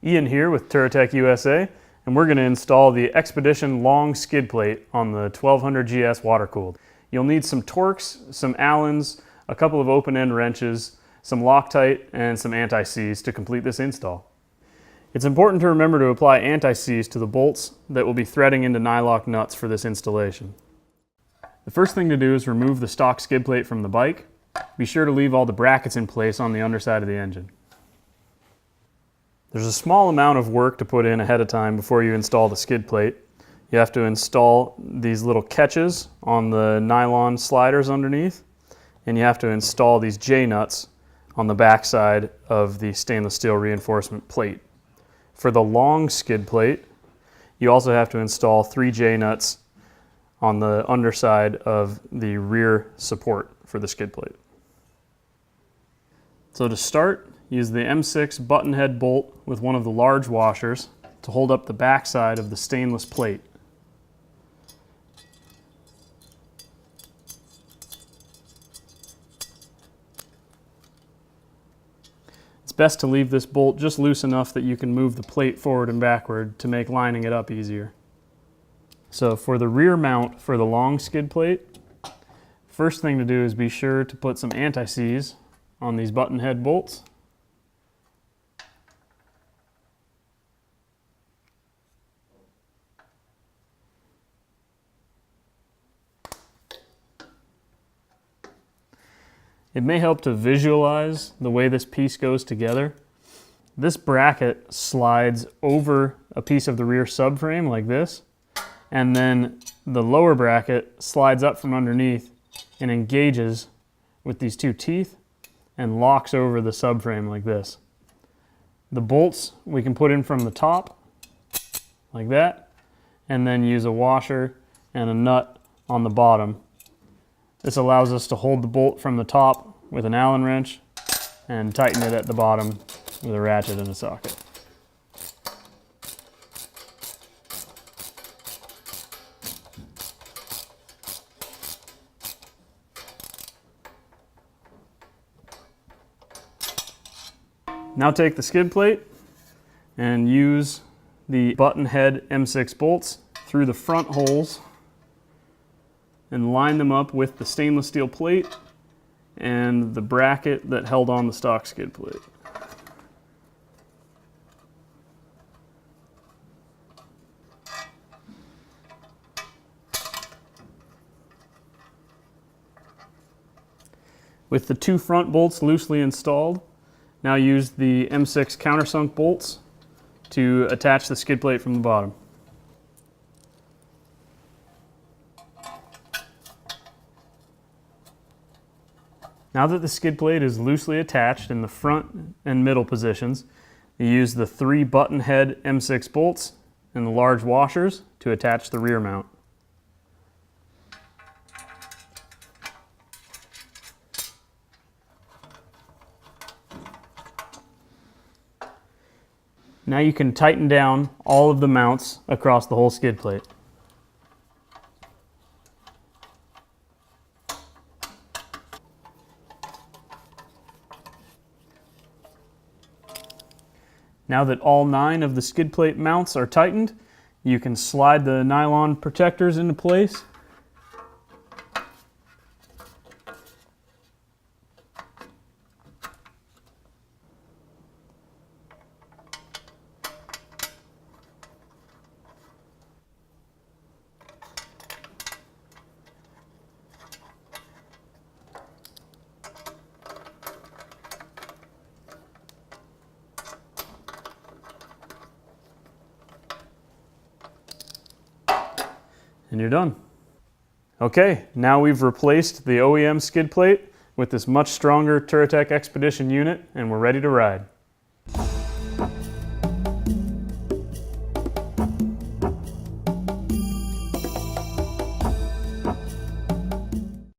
Ian here with Touratech USA, and we're going to install the Expdtion long skid plate on the 1200GS water-cooled. You'll need some Torx, some Allens, a couple of open-end wrenches, some Loctite, and some anti-seize to complete this install. It's important to remember to apply anti-seize to the bolts that will be threading into nylock nuts for this installation. The first thing to do is remove the stock skid plate from the bike. Be sure to leave all the brackets in place on the underside of the engine. There's a small amount of work to put in ahead of time before you install the skid plate. You have to install these little catches on the nylon sliders underneath, and you have to install these J-nuts on the backside of the stainless steel reinforcement plate. For the long skid plate, you also have to install 3 J-nuts on the underside of the rear support for the skid plate. So to start, use the M6 button head bolt with one of the large washers to hold up the backside of the stainless plate. It's best to leave this bolt just loose enough that you can move the plate forward and backward to make lining it up easier. So for the rear mount for the long skid plate, first thing to do is be sure to put some anti-seize on these button head bolts. It may help to visualize the way this piece goes together. This bracket slides over a piece of the rear subframe like this, and then the lower bracket slides up from underneath and engages with these 2 teeth and locks over the subframe like this. The bolts we can put in from the top like that, and then use a washer and a nut on the bottom. This allows us to hold the bolt from the top with an Allen wrench and tighten it at the bottom with a ratchet and a socket. Now take the skid plate and use the button head M6 bolts through the front holes and line them up with the stainless steel plate and the bracket that held on the stock skid plate. With the 2 front bolts loosely installed, now use the M6 countersunk bolts to attach the skid plate from the bottom. Now that the skid plate is loosely attached in the front and middle positions, you use the 3 button head M6 bolts and the large washers to attach the rear mount. Now you can tighten down all of the mounts across the whole skid plate. Now that all 9 of the skid plate mounts are tightened, you can slide the nylon protectors into place. And you're done. Okay, now we've replaced the OEM skid plate with this much stronger Touratech Expdtion unit, and we're ready to ride.